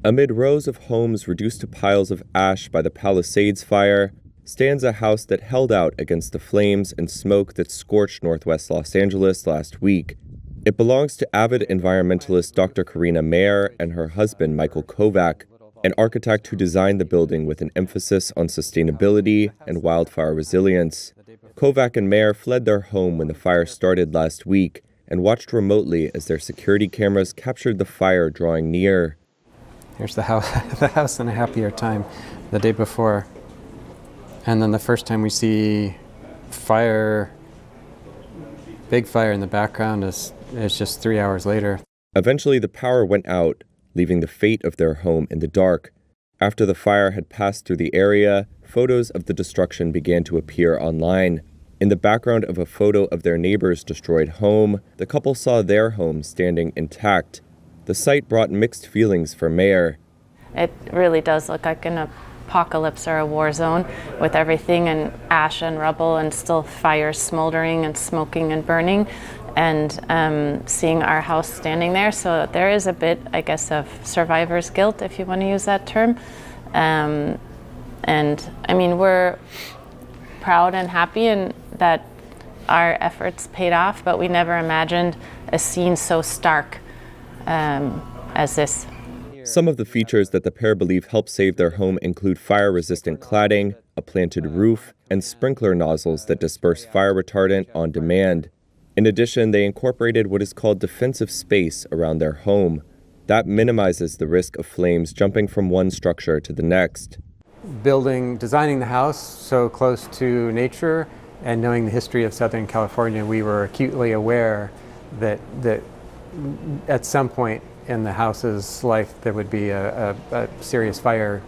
Amid rows of homes reduced to piles of ash by the Palisades fire, stands a house that held out against the flames and smoke that scorched northwest Los Angeles last week. It belongs to avid environmentalist Dr. Karina Mayer and her husband Michael Kovac, an architect who designed the building with an emphasis on sustainability and wildfire resilience. Kovac and Mayer fled their home when the fire started last week and watched remotely as their security cameras captured the fire drawing near. Here's the house in a happier time the day before. And then the first time we see fire, big fire in the background is just 3 hours later. Eventually, the power went out, leaving the fate of their home in the dark. After the fire had passed through the area, photos of the destruction began to appear online. In the background of a photo of their neighbor's destroyed home, the couple saw their home standing intact. The sight brought mixed feelings for Mayer. It really does look like an apocalypse or a war zone, with everything in ash and rubble and still fires smoldering and smoking and burning, and seeing our house standing there. So there is a bit, I guess, of survivor's guilt, if you want to use that term. And I mean, we're proud and happy and that our efforts paid off, but we never imagined a scene so stark as this. Some of the features that the pair believe helped save their home include fire-resistant cladding, a planted roof, and sprinkler nozzles that disperse fire retardant on demand. In addition, they incorporated what is called defensive space around their home. That minimizes the risk of flames jumping from one structure to the next. Designing the house so close to nature and knowing the history of Southern California, we were acutely aware that at some point in the house's life there would be a serious fire,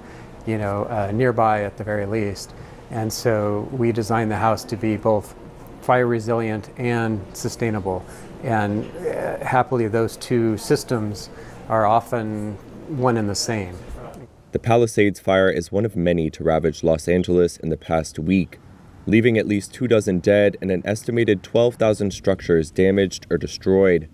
nearby at the very least. And so we designed the house to be both fire resilient and sustainable. And happily, those two systems are often one and the same. The Palisades fire is one of many to ravage Los Angeles in the past week, leaving at least 24 dead and an estimated 12,000 structures damaged or destroyed.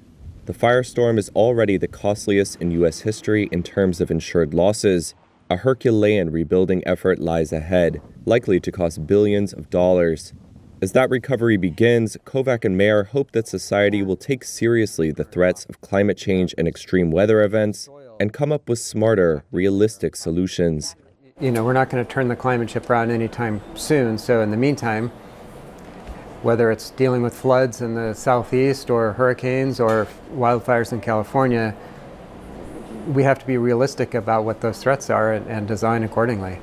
The firestorm is already the costliest in U.S. history in terms of insured losses. A Herculean rebuilding effort lies ahead, likely to cost billions of dollars. As that recovery begins, Kovac and Mayer hope that society will take seriously the threats of climate change and extreme weather events and come up with smarter, realistic solutions. We're not going to turn the climate ship around anytime soon, so in the meantime, whether it's dealing with floods in the southeast or hurricanes or wildfires in California, we have to be realistic about what those threats are and design accordingly.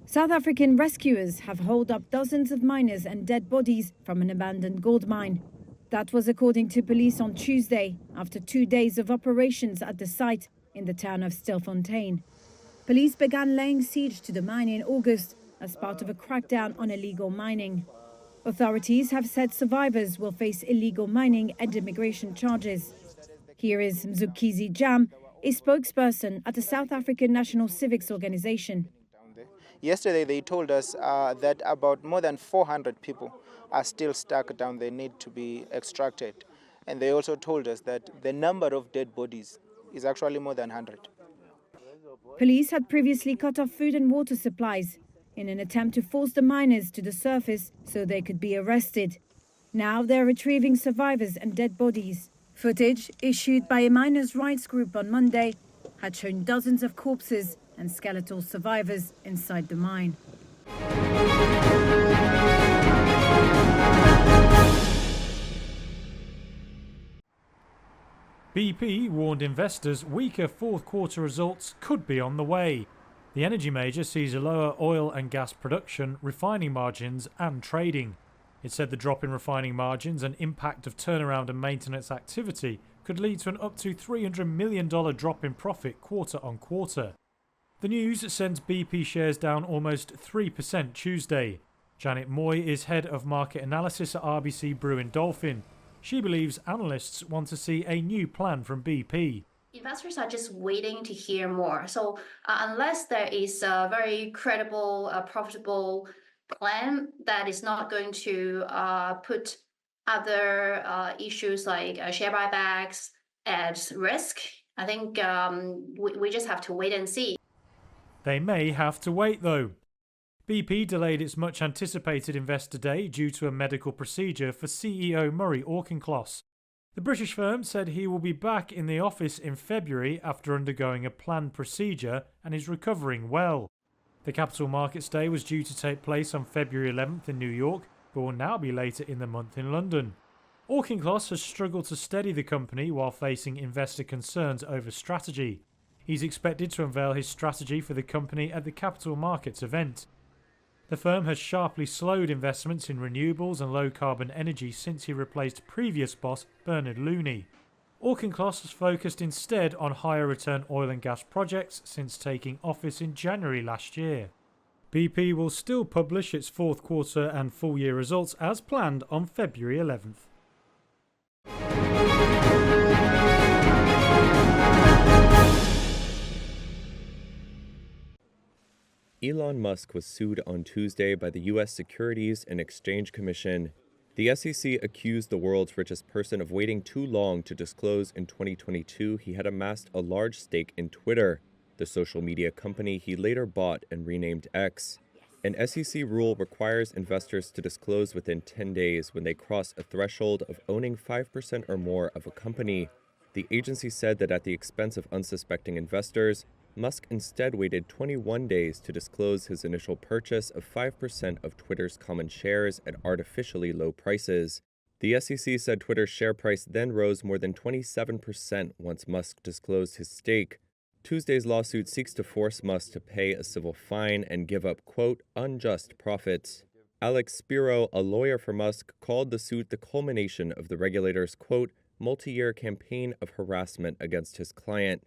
South African rescuers have hauled up dozens of miners and dead bodies from an abandoned gold mine. That was according to police on Tuesday, after 2 days of operations at the site in the town of Stilfontein. Police began laying siege to the mine in August as part of a crackdown on illegal mining. Authorities have said survivors will face illegal mining and immigration charges. Here is Mzukizi Jam, a spokesperson at the South African National Civics Organization. Yesterday they told us that about more than 400 people are still stuck down there, need to be extracted. And they also told us that the number of dead bodies is actually more than 100. Police had previously cut off food and water supplies in an attempt to force the miners to the surface so they could be arrested. Now they're retrieving survivors and dead bodies. Footage issued by a miners' rights group on Monday had shown dozens of corpses and skeletal survivors inside the mine. BP warned investors weaker fourth quarter results could be on the way. The energy major sees a lower oil and gas production, refining margins and trading. It said the drop in refining margins and impact of turnaround and maintenance activity could lead to an up to $300 million drop in profit quarter on quarter. The news sends BP shares down almost 3% Tuesday. Janet Moy is head of market analysis at RBC Brewin Dolphin. She believes analysts want to see a new plan from BP. Investors are just waiting to hear more. So unless there is a very credible, profitable claim that it's not going to put other issues like share buybacks at risk. I think we just have to wait and see. They may have to wait though. BP delayed its much anticipated investor day due to a medical procedure for CEO Murray Auchincloss. The British firm said he will be back in the office in February after undergoing a planned procedure and is recovering well. The Capital Markets Day was due to take place on February 11th in New York, but will now be later in the month in London. Auchincloss has struggled to steady the company while facing investor concerns over strategy. He's expected to unveil his strategy for the company at the Capital Markets event. The firm has sharply slowed investments in renewables and low-carbon energy since he replaced previous boss Bernard Looney. Auchincloss has focused instead on higher return oil and gas projects since taking office in January last year. BP will still publish its fourth quarter and full year results as planned on February 11th. Elon Musk was sued on Tuesday by the U.S. Securities and Exchange Commission. The SEC accused the world's richest person of waiting too long to disclose in 2022 he had amassed a large stake in Twitter, the social media company he later bought and renamed X. An SEC rule requires investors to disclose within 10 days when they cross a threshold of owning 5% or more of a company. The agency said that at the expense of unsuspecting investors, Musk instead waited 21 days to disclose his initial purchase of 5% of Twitter's common shares at artificially low prices. The SEC said Twitter's share price then rose more than 27% once Musk disclosed his stake. Tuesday's lawsuit seeks to force Musk to pay a civil fine and give up, quote, unjust profits. Alex Spiro, a lawyer for Musk, called the suit the culmination of the regulator's, quote, multi-year campaign of harassment against his client.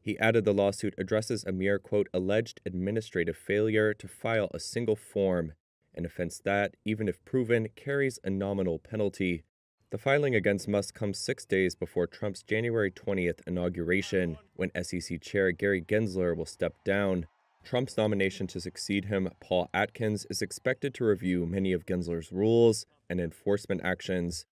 He added the lawsuit addresses a mere, quote, alleged administrative failure to file a single form, an offense that, even if proven, carries a nominal penalty. The filing against Musk comes 6 days before Trump's January 20th inauguration, when SEC Chair Gary Gensler will step down. Trump's nomination to succeed him, Paul Atkins, is expected to review many of Gensler's rules and enforcement actions.